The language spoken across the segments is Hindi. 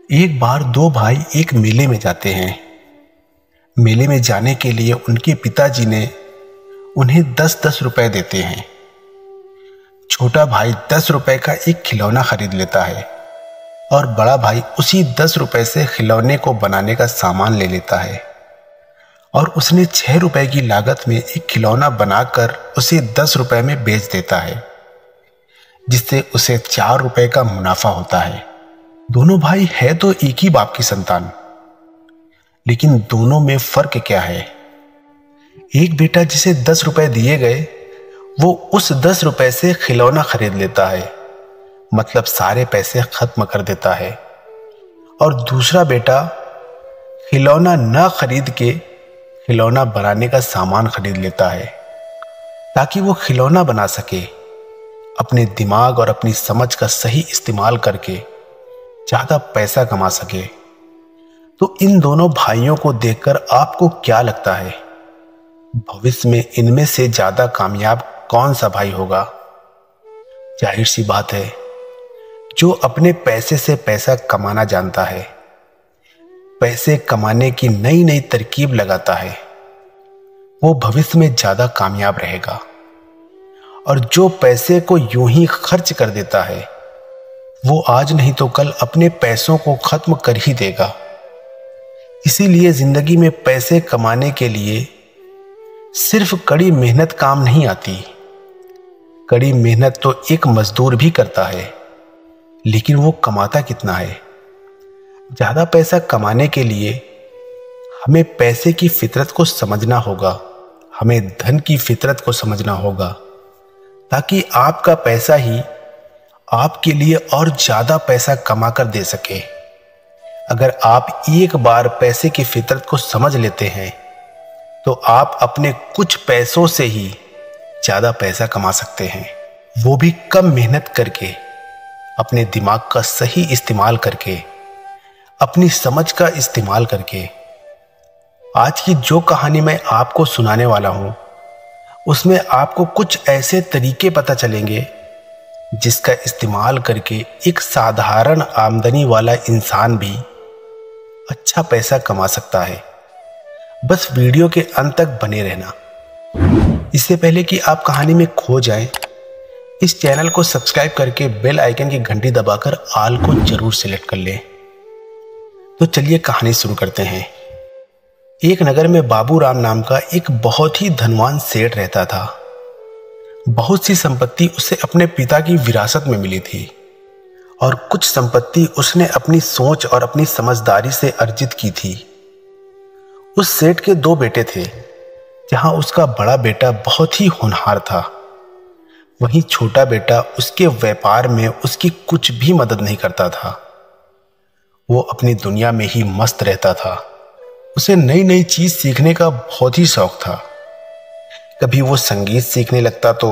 एक बार दो भाई एक मेले में जाते हैं। मेले में जाने के लिए उनके पिताजी ने उन्हें 10-10 रुपए देते हैं। छोटा भाई 10 रुपए का एक खिलौना खरीद लेता है और बड़ा भाई उसी 10 रुपए से खिलौने को बनाने का सामान ले लेता है और उसने 6 रुपए की लागत में एक खिलौना बनाकर उसे 10 रुपए में बेच देता है, जिससे उसे 4 रुपए का मुनाफा होता है। दोनों भाई है तो एक ही बाप की संतान, लेकिन दोनों में फर्क क्या है? एक बेटा जिसे 10 रुपए दिए गए वो उस 10 रुपए से खिलौना खरीद लेता है, मतलब सारे पैसे खत्म कर देता है, और दूसरा बेटा खिलौना न खरीद के खिलौना बनाने का सामान खरीद लेता है ताकि वो खिलौना बना सके। अपने दिमाग और अपनी समझ का सही इस्तेमाल करके ज्यादा पैसा कमा सके। तो इन दोनों भाइयों को देखकर आपको क्या लगता है, भविष्य में इनमें से ज्यादा कामयाब कौन सा भाई होगा? जाहिर सी बात है, जो अपने पैसे से पैसा कमाना जानता है, पैसे कमाने की नई नई तरकीब लगाता है, वो भविष्य में ज्यादा कामयाब रहेगा। और जो पैसे को यूं ही खर्च कर देता है, वो आज नहीं तो कल अपने पैसों को खत्म कर ही देगा। इसीलिए जिंदगी में पैसे कमाने के लिए सिर्फ कड़ी मेहनत काम नहीं आती। कड़ी मेहनत तो एक मजदूर भी करता है, लेकिन वो कमाता कितना है? ज्यादा पैसा कमाने के लिए हमें पैसे की फितरत को समझना होगा, हमें धन की फितरत को समझना होगा, ताकि आपका पैसा ही आपके लिए और ज्यादा पैसा कमा कर दे सके। अगर आप एक बार पैसे की फितरत को समझ लेते हैं तो आप अपने कुछ पैसों से ही ज्यादा पैसा कमा सकते हैं, वो भी कम मेहनत करके, अपने दिमाग का सही इस्तेमाल करके, अपनी समझ का इस्तेमाल करके। आज की जो कहानी मैं आपको सुनाने वाला हूं, उसमें आपको कुछ ऐसे तरीके पता चलेंगे जिसका इस्तेमाल करके एक साधारण आमदनी वाला इंसान भी अच्छा पैसा कमा सकता है। बस वीडियो के अंत तक बने रहना। इससे पहले कि आप कहानी में खो जाएं, इस चैनल को सब्सक्राइब करके बेल आइकन की घंटी दबाकर ऑल को जरूर सिलेक्ट कर लें। तो चलिए कहानी शुरू करते हैं। एक नगर में बाबू राम नाम का एक बहुत ही धनवान सेठ रहता था। बहुत सी संपत्ति उसे अपने पिता की विरासत में मिली थी और कुछ संपत्ति उसने अपनी सोच और अपनी समझदारी से अर्जित की थी। उस सेठ के 2 बेटे थे, जहां उसका बड़ा बेटा बहुत ही होनहार था, वहीं छोटा बेटा उसके व्यापार में उसकी कुछ भी मदद नहीं करता था। वो अपनी दुनिया में ही मस्त रहता था। उसे नई नई चीज सीखने का बहुत ही शौक था। कभी वो संगीत सीखने लगता तो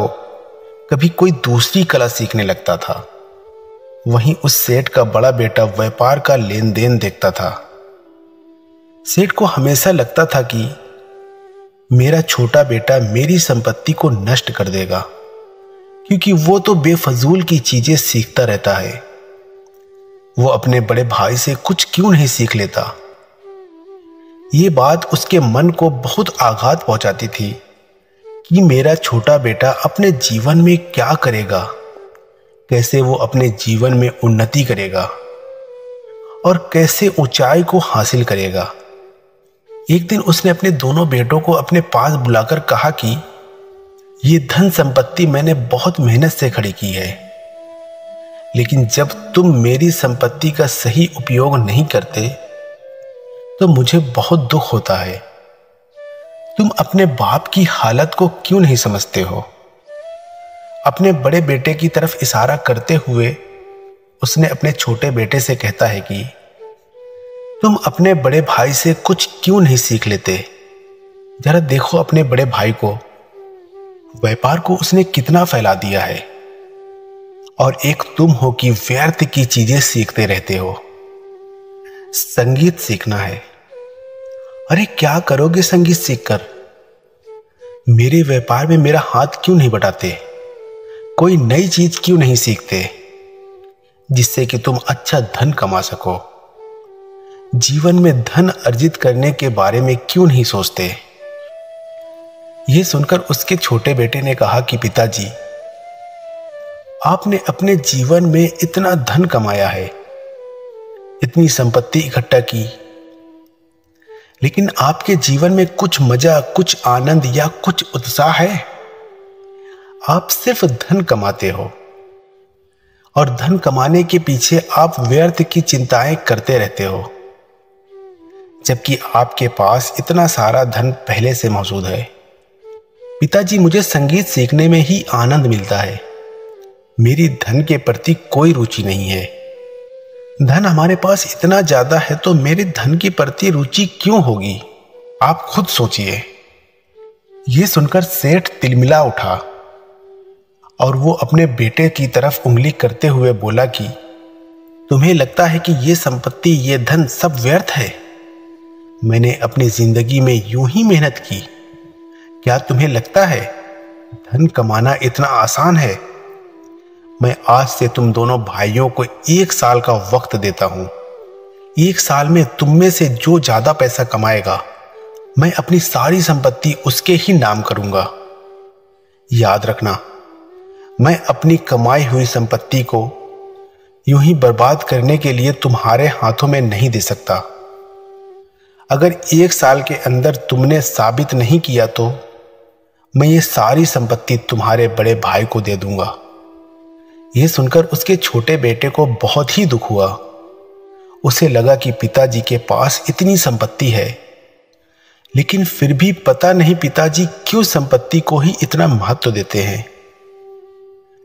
कभी कोई दूसरी कला सीखने लगता था। वहीं उस सेठ का बड़ा बेटा व्यापार का लेन देन देखता था। सेठ को हमेशा लगता था कि मेरा छोटा बेटा मेरी संपत्ति को नष्ट कर देगा, क्योंकि वो तो बेफजूल की चीजें सीखता रहता है। वो अपने बड़े भाई से कुछ क्यों नहीं सीख लेता? ये बात उसके मन को बहुत आघात पहुंचाती थी कि मेरा छोटा बेटा अपने जीवन में क्या करेगा, कैसे वो अपने जीवन में उन्नति करेगा और कैसे ऊंचाई को हासिल करेगा। एक दिन उसने अपने दोनों बेटों को अपने पास बुलाकर कहा कि ये धन संपत्ति मैंने बहुत मेहनत से खड़ी की है, लेकिन जब तुम मेरी संपत्ति का सही उपयोग नहीं करते तो मुझे बहुत दुख होता है। तुम अपने बाप की हालत को क्यों नहीं समझते हो? अपने बड़े बेटे की तरफ इशारा करते हुए उसने अपने छोटे बेटे से कहता है कि तुम अपने बड़े भाई से कुछ क्यों नहीं सीख लेते? जरा देखो अपने बड़े भाई को, व्यापार को उसने कितना फैला दिया है, और एक तुम हो कि व्यर्थ की चीजें सीखते रहते हो। संगीत सीखना है। अरे क्या करोगे संगीत सीखकर? मेरे व्यापार में मेरा हाथ क्यों नहीं बटाते? कोई नई चीज क्यों नहीं सीखते जिससे कि तुम अच्छा धन कमा सको? जीवन में धन अर्जित करने के बारे में क्यों नहीं सोचते? यह सुनकर उसके छोटे बेटे ने कहा कि पिताजी, आपने अपने जीवन में इतना धन कमाया है, इतनी संपत्ति इकट्ठा की, लेकिन आपके जीवन में कुछ मजा, कुछ आनंद या कुछ उत्साह है? आप सिर्फ धन कमाते हो और धन कमाने के पीछे आप व्यर्थ की चिंताएं करते रहते हो, जबकि आपके पास इतना सारा धन पहले से मौजूद है। पिताजी, मुझे संगीत सीखने में ही आनंद मिलता है, मेरी धन के प्रति कोई रुचि नहीं है। धन हमारे पास इतना ज्यादा है तो मेरे धन के प्रति रुचि क्यों होगी? आप खुद सोचिए। यह सुनकर सेठ तिलमिला उठा और वो अपने बेटे की तरफ उंगली करते हुए बोला कि तुम्हें लगता है कि ये संपत्ति, ये धन सब व्यर्थ है? मैंने अपनी जिंदगी में यूं ही मेहनत की। क्या तुम्हें लगता है धन कमाना इतना आसान है? मैं आज से तुम दोनों भाइयों को 1 साल का वक्त देता हूं। 1 साल में तुम में से जो ज्यादा पैसा कमाएगा, मैं अपनी सारी संपत्ति उसके ही नाम करूंगा। याद रखना, मैं अपनी कमाई हुई संपत्ति को यूं ही बर्बाद करने के लिए तुम्हारे हाथों में नहीं दे सकता। अगर 1 साल के अंदर तुमने साबित नहीं किया तो मैं ये सारी संपत्ति तुम्हारे बड़े भाई को दे दूंगा। यह सुनकर उसके छोटे बेटे को बहुत ही दुख हुआ। उसे लगा कि पिताजी के पास इतनी संपत्ति है, लेकिन फिर भी पता नहीं पिताजी क्यों संपत्ति को ही इतना महत्व देते हैं।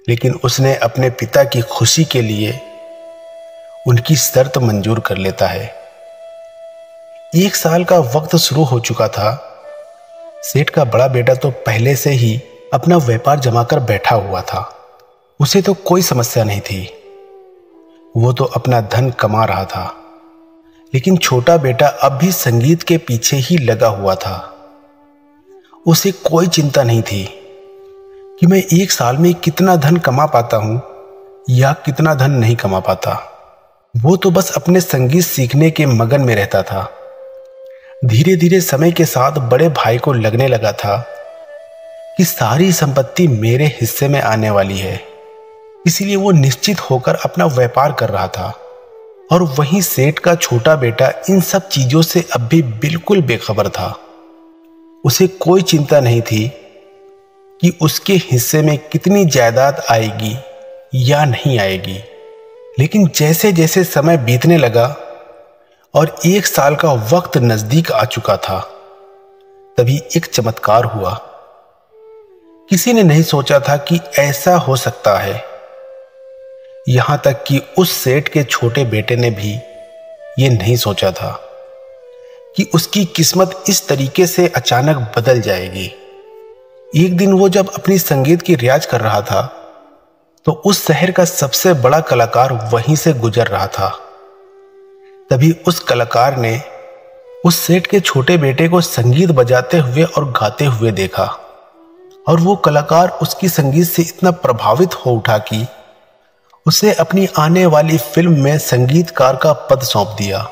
लेकिन उसने अपने पिता की खुशी के लिए उनकी शर्त मंजूर कर लेता है। 1 साल का वक्त शुरू हो चुका था। सेठ का बड़ा बेटा तो पहले से ही अपना व्यापार जमाकर बैठा हुआ था। उसे तो कोई समस्या नहीं थी, वो तो अपना धन कमा रहा था। लेकिन छोटा बेटा अब भी संगीत के पीछे ही लगा हुआ था। उसे कोई चिंता नहीं थी कि मैं 1 साल में कितना धन कमा पाता हूं या कितना धन नहीं कमा पाता। वो तो बस अपने संगीत सीखने के मगन में रहता था। धीरे धीरे समय के साथ बड़े भाई को लगने लगा था कि सारी संपत्ति मेरे हिस्से में आने वाली है, इसीलिए वो निश्चित होकर अपना व्यापार कर रहा था। और वहीं सेठ का छोटा बेटा इन सब चीजों से अब भी बिल्कुल बेखबर था। उसे कोई चिंता नहीं थी कि उसके हिस्से में कितनी जायदाद आएगी या नहीं आएगी। लेकिन जैसे जैसे समय बीतने लगा और 1 साल का वक्त नजदीक आ चुका था, तभी एक चमत्कार हुआ। किसी ने नहीं सोचा था कि ऐसा हो सकता है। यहां तक कि उस सेठ के छोटे बेटे ने भी यह नहीं सोचा था कि उसकी किस्मत इस तरीके से अचानक बदल जाएगी। एक दिन वो जब अपनी संगीत की रियाज कर रहा था तो उस शहर का सबसे बड़ा कलाकार वहीं से गुजर रहा था। तभी उस कलाकार ने उस सेठ के छोटे बेटे को संगीत बजाते हुए और गाते हुए देखा, और वो कलाकार उसकी संगीत से इतना प्रभावित हो उठा कि उसे अपनी आने वाली फिल्म में संगीतकार का पद सौंप दिया।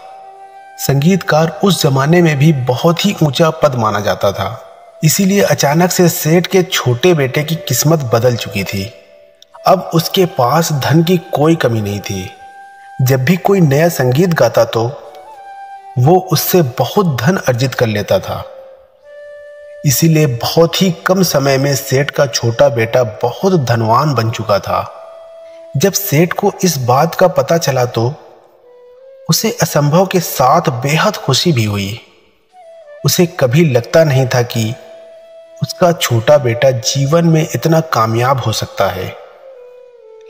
संगीतकार उस जमाने में भी बहुत ही ऊंचा पद माना जाता था, इसीलिए अचानक से सेठ के छोटे बेटे की किस्मत बदल चुकी थी। अब उसके पास धन की कोई कमी नहीं थी। जब भी कोई नया संगीत गाता तो वो उससे बहुत धन अर्जित कर लेता था। इसीलिए बहुत ही कम समय में सेठ का छोटा बेटा बहुत धनवान बन चुका था। जब सेठ को इस बात का पता चला तो उसे असंभव के साथ बेहद खुशी भी हुई। उसे कभी लगता नहीं था कि उसका छोटा बेटा जीवन में इतना कामयाब हो सकता है।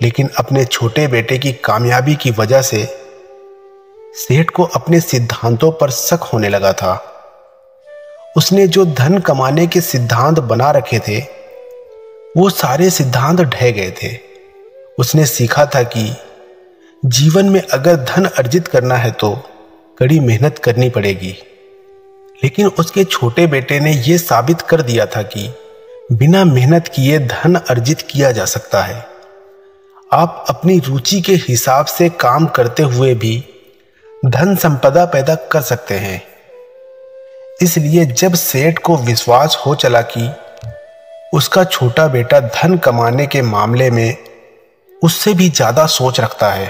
लेकिन अपने छोटे बेटे की कामयाबी की वजह से सेठ को अपने सिद्धांतों पर शक होने लगा था। उसने जो धन कमाने के सिद्धांत बना रखे थे, वो सारे सिद्धांत ढह गए थे। उसने सीखा था कि जीवन में अगर धन अर्जित करना है तो कड़ी मेहनत करनी पड़ेगी। लेकिन उसके छोटे बेटे ने यह साबित कर दिया था कि बिना मेहनत किए धन अर्जित किया जा सकता है। आप अपनी रुचि के हिसाब से काम करते हुए भी धन संपदा पैदा कर सकते हैं। इसलिए जब सेठ को विश्वास हो चला कि उसका छोटा बेटा धन कमाने के मामले में उससे भी ज्यादा सोच रखता है,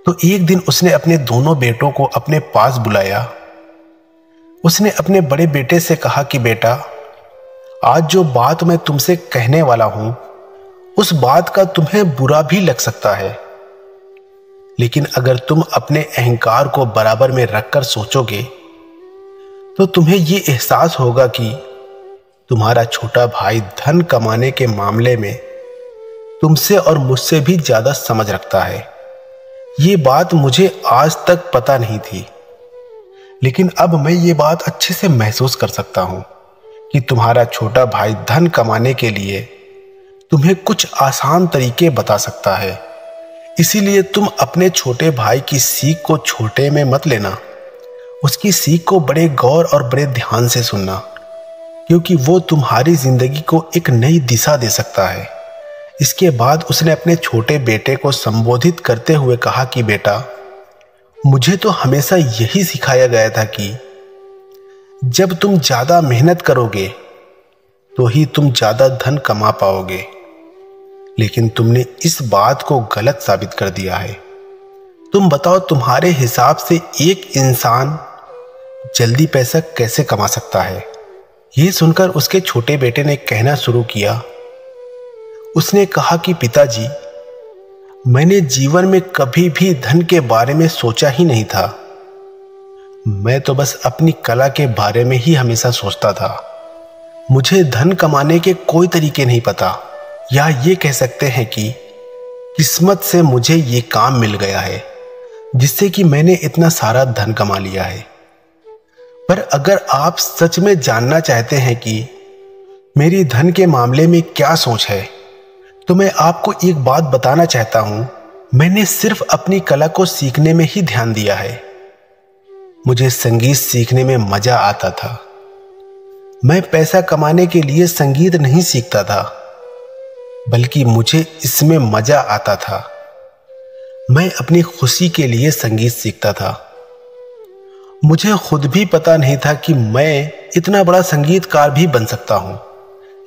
तो एक दिन उसने अपने दोनों बेटों को अपने पास बुलाया। उसने अपने बड़े बेटे से कहा कि बेटा, आज जो बात मैं तुमसे कहने वाला हूं, उस बात का तुम्हें बुरा भी लग सकता है, लेकिन अगर तुम अपने अहंकार को बराबर में रखकर सोचोगे तो तुम्हें यह एहसास होगा कि तुम्हारा छोटा भाई धन कमाने के मामले में तुमसे और मुझसे भी ज्यादा समझ रखता है। ये बात मुझे आज तक पता नहीं थी, लेकिन अब मैं ये बात अच्छे से महसूस कर सकता हूं कि तुम्हारा छोटा भाई धन कमाने के लिए तुम्हें कुछ आसान तरीके बता सकता है। इसीलिए तुम अपने छोटे भाई की सीख को छोटे में मत लेना, उसकी सीख को बड़े गौर और बड़े ध्यान से सुनना, क्योंकि वो तुम्हारी जिंदगी को एक नई दिशा दे सकता है। इसके बाद उसने अपने छोटे बेटे को संबोधित करते हुए कहा कि बेटा, मुझे तो हमेशा यही सिखाया गया था कि जब तुम ज्यादा मेहनत करोगे तो ही तुम ज्यादा धन कमा पाओगे, लेकिन तुमने इस बात को गलत साबित कर दिया है। तुम बताओ, तुम्हारे हिसाब से एक इंसान जल्दी पैसा कैसे कमा सकता है? यह सुनकर उसके छोटे बेटे ने कहना शुरू किया। उसने कहा कि पिताजी, मैंने जीवन में कभी भी धन के बारे में सोचा ही नहीं था। मैं तो बस अपनी कला के बारे में ही हमेशा सोचता था। मुझे धन कमाने के कोई तरीके नहीं पता, या ये कह सकते हैं कि किस्मत से मुझे ये काम मिल गया है जिससे कि मैंने इतना सारा धन कमा लिया है। पर अगर आप सच में जानना चाहते हैं कि मेरी धन के मामले में क्या सोच है, तो मैं आपको एक बात बताना चाहता हूं। मैंने सिर्फ अपनी कला को सीखने में ही ध्यान दिया है। मुझे संगीत सीखने में मजा आता था। मैं पैसा कमाने के लिए संगीत नहीं सीखता था, बल्कि मुझे इसमें मजा आता था। मैं अपनी खुशी के लिए संगीत सीखता था। मुझे खुद भी पता नहीं था कि मैं इतना बड़ा संगीतकार भी बन सकता हूं,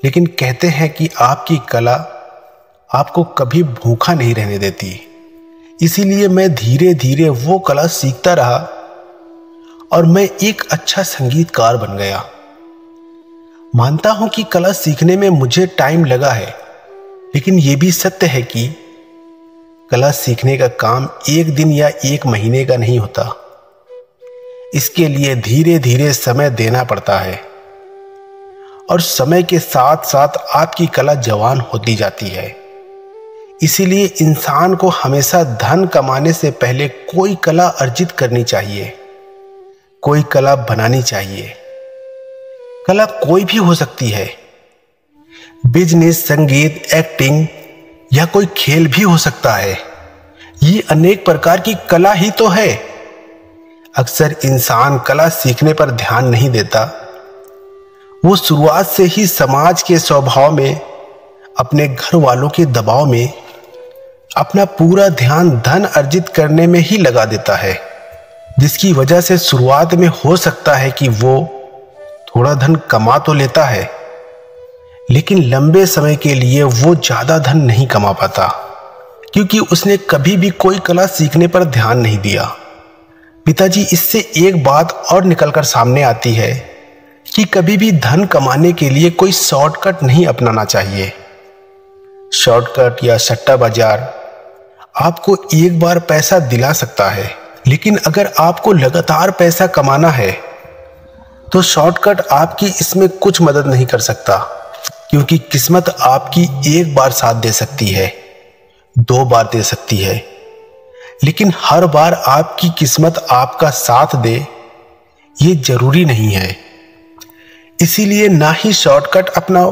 लेकिन कहते हैं कि आपकी कला आपको कभी भूखा नहीं रहने देती। इसीलिए मैं धीरे धीरे वो कला सीखता रहा और मैं एक अच्छा संगीतकार बन गया। मानता हूं कि कला सीखने में मुझे टाइम लगा है, लेकिन यह भी सत्य है कि कला सीखने का काम एक दिन या एक महीने का नहीं होता। इसके लिए धीरे धीरे समय देना पड़ता है, और समय के साथ साथ आपकी कला जवान होती जाती है। इसीलिए इंसान को हमेशा धन कमाने से पहले कोई कला अर्जित करनी चाहिए, कोई कला बनानी चाहिए। कला कोई भी हो सकती है, बिजनेस, संगीत, एक्टिंग या कोई खेल भी हो सकता है। ये अनेक प्रकार की कला ही तो है। अक्सर इंसान कला सीखने पर ध्यान नहीं देता। वो शुरुआत से ही समाज के स्वभाव में, अपने घर वालों के दबाव में अपना पूरा ध्यान धन अर्जित करने में ही लगा देता है, जिसकी वजह से शुरुआत में हो सकता है कि वो थोड़ा धन कमा तो लेता है, लेकिन लंबे समय के लिए वो ज्यादा धन नहीं कमा पाता, क्योंकि उसने कभी भी कोई कला सीखने पर ध्यान नहीं दिया। पिताजी, इससे एक बात और निकलकर सामने आती है कि कभी भी धन कमाने के लिए कोई शॉर्टकट नहीं अपनाना चाहिए। शॉर्टकट या सट्टा बाजार आपको एक बार पैसा दिला सकता है, लेकिन अगर आपको लगातार पैसा कमाना है तो शॉर्टकट आपकी इसमें कुछ मदद नहीं कर सकता, क्योंकि किस्मत आपकी एक बार साथ दे सकती है, 2 बार दे सकती है, लेकिन हर बार आपकी किस्मत आपका साथ दे ये जरूरी नहीं है। इसीलिए ना ही शॉर्टकट अपनाओ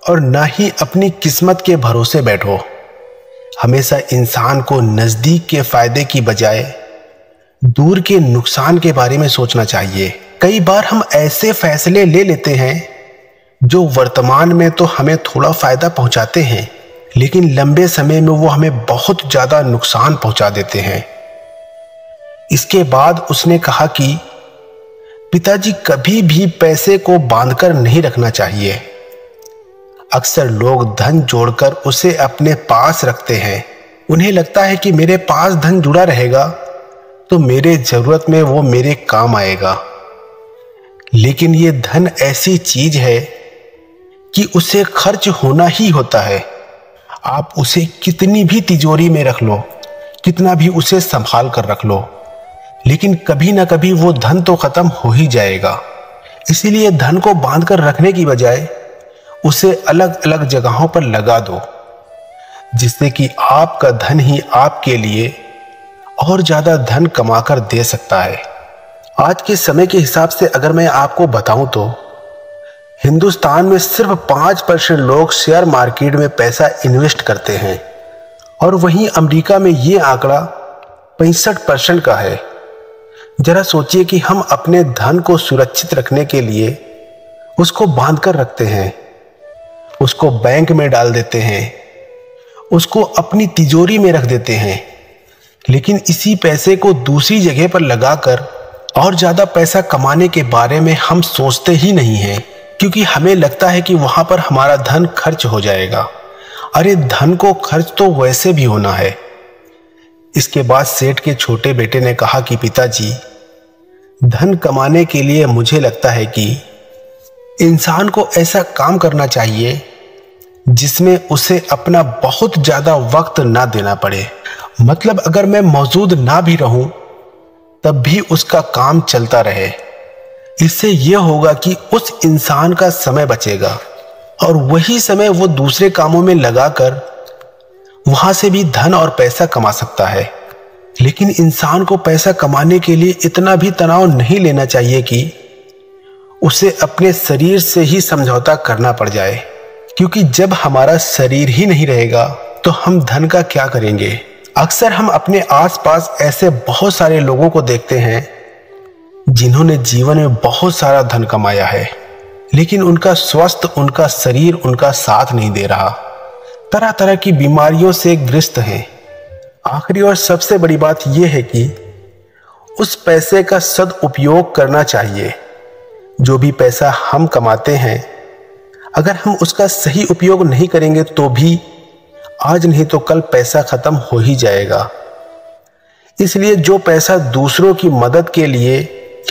और ना ही अपनी किस्मत के भरोसे बैठो। हमेशा इंसान को नजदीक के फायदे की बजाय दूर के नुकसान के बारे में सोचना चाहिए। कई बार हम ऐसे फैसले ले लेते हैं जो वर्तमान में तो हमें थोड़ा फायदा पहुंचाते हैं, लेकिन लंबे समय में वो हमें बहुत ज्यादा नुकसान पहुंचा देते हैं। इसके बाद उसने कहा कि पिताजी, कभी भी पैसे को बांधकर नहीं रखना चाहिए। अक्सर लोग धन जोड़कर उसे अपने पास रखते हैं। उन्हें लगता है कि मेरे पास धन जुड़ा रहेगा तो मेरे जरूरत में वो मेरे काम आएगा। लेकिन ये धन ऐसी चीज है कि उसे खर्च होना ही होता है। आप उसे कितनी भी तिजोरी में रख लो, कितना भी उसे संभाल कर रख लो, लेकिन कभी ना कभी वो धन तो खत्म हो ही जाएगा। इसीलिए धन को बांध कर रखने की बजाय उसे अलग अलग जगहों पर लगा दो, जिससे कि आपका धन ही आपके लिए और ज्यादा धन कमाकर दे सकता है। आज के समय के हिसाब से अगर मैं आपको बताऊं तो हिंदुस्तान में सिर्फ 5% लोग शेयर मार्केट में पैसा इन्वेस्ट करते हैं और वहीं अमेरिका में ये आंकड़ा 65% का है। जरा सोचिए कि हम अपने धन को सुरक्षित रखने के लिए उसको बांध कर रखते हैं, उसको बैंक में डाल देते हैं, उसको अपनी तिजोरी में रख देते हैं, लेकिन इसी पैसे को दूसरी जगह पर लगाकर और ज्यादा पैसा कमाने के बारे में हम सोचते ही नहीं हैं, क्योंकि हमें लगता है कि वहां पर हमारा धन खर्च हो जाएगा। अरे धन को खर्च तो वैसे भी होना है। इसके बाद सेठ के छोटे बेटे ने कहा कि पिताजी, धन कमाने के लिए मुझे लगता है कि इंसान को ऐसा काम करना चाहिए जिसमें उसे अपना बहुत ज्यादा वक्त ना देना पड़े। मतलब अगर मैं मौजूद ना भी रहूं तब भी उसका काम चलता रहे। इससे यह होगा कि उस इंसान का समय बचेगा और वही समय वो दूसरे कामों में लगाकर वहां से भी धन और पैसा कमा सकता है। लेकिन इंसान को पैसा कमाने के लिए इतना भी तनाव नहीं लेना चाहिए कि उसे अपने शरीर से ही समझौता करना पड़ जाए, क्योंकि जब हमारा शरीर ही नहीं रहेगा तो हम धन का क्या करेंगे। अक्सर हम अपने आसपास ऐसे बहुत सारे लोगों को देखते हैं जिन्होंने जीवन में बहुत सारा धन कमाया है, लेकिन उनका स्वास्थ्य, उनका शरीर उनका साथ नहीं दे रहा, तरह तरह की बीमारियों से ग्रस्त हैं। आखिरी और सबसे बड़ी बात यह है कि उस पैसे का सदुपयोग करना चाहिए। जो भी पैसा हम कमाते हैं, अगर हम उसका सही उपयोग नहीं करेंगे तो भी आज नहीं तो कल पैसा खत्म हो ही जाएगा। इसलिए जो पैसा दूसरों की मदद के लिए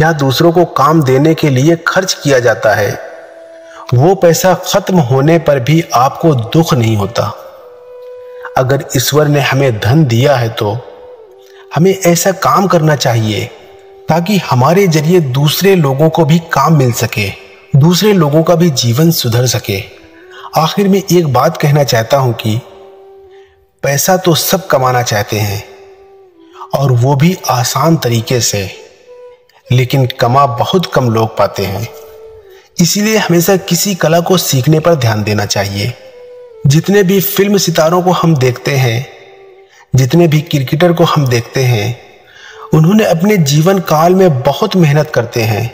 या दूसरों को काम देने के लिए खर्च किया जाता है, वो पैसा खत्म होने पर भी आपको दुख नहीं होता। अगर ईश्वर ने हमें धन दिया है तो हमें ऐसा काम करना चाहिए ताकि हमारे जरिए दूसरे लोगों को भी काम मिल सके, दूसरे लोगों का भी जीवन सुधर सके। आखिर में एक बात कहना चाहता हूं कि पैसा तो सब कमाना चाहते हैं और वो भी आसान तरीके से, लेकिन कमा बहुत कम लोग पाते हैं। इसीलिए हमेशा किसी कला को सीखने पर ध्यान देना चाहिए। जितने भी फिल्म सितारों को हम देखते हैं, जितने भी क्रिकेटर को हम देखते हैं, उन्होंने अपने जीवन काल में बहुत मेहनत करते हैं।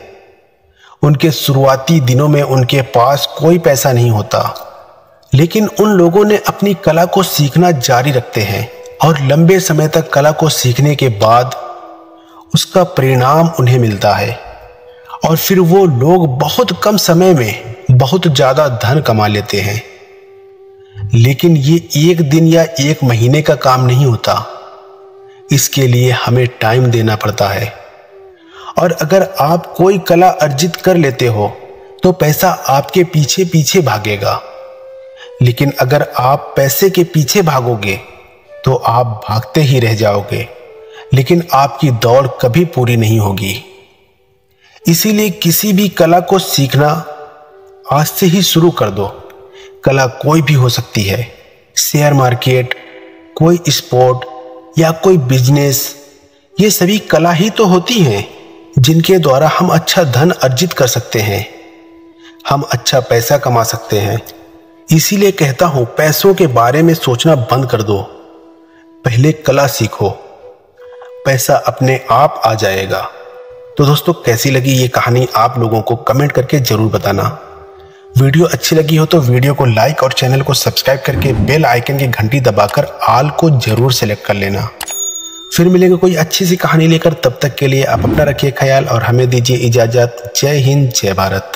उनके शुरुआती दिनों में उनके पास कोई पैसा नहीं होता, लेकिन उन लोगों ने अपनी कला को सीखना जारी रखते हैं और लंबे समय तक कला को सीखने के बाद उसका परिणाम उन्हें मिलता है और फिर वो लोग बहुत कम समय में बहुत ज्यादा धन कमा लेते हैं। लेकिन ये एक दिन या एक महीने का काम नहीं होता, इसके लिए हमें टाइम देना पड़ता है। और अगर आप कोई कला अर्जित कर लेते हो तो पैसा आपके पीछे पीछे भागेगा, लेकिन अगर आप पैसे के पीछे भागोगे तो आप भागते ही रह जाओगे, लेकिन आपकी दौड़ कभी पूरी नहीं होगी। इसीलिए किसी भी कला को सीखना आज से ही शुरू कर दो। कला कोई भी हो सकती है, शेयर मार्केट, कोई स्पोर्ट या कोई बिजनेस, ये सभी कला ही तो होती हैं जिनके द्वारा हम अच्छा धन अर्जित कर सकते हैं, हम अच्छा पैसा कमा सकते हैं। इसीलिए कहता हूं, पैसों के बारे में सोचना बंद कर दो, पहले कला सीखो, पैसा अपने आप आ जाएगा। तो दोस्तों, कैसी लगी ये कहानी आप लोगों को कमेंट करके जरूर बताना। वीडियो अच्छी लगी हो तो वीडियो को लाइक और चैनल को सब्सक्राइब करके बेल आइकन की घंटी दबाकर ऑल को जरूर सेलेक्ट कर लेना। फिर मिलेंगे कोई अच्छी सी कहानी लेकर। तब तक के लिए आप अपना रखिए ख्याल और हमें दीजिए इजाजत। जय हिंद, जय भारत।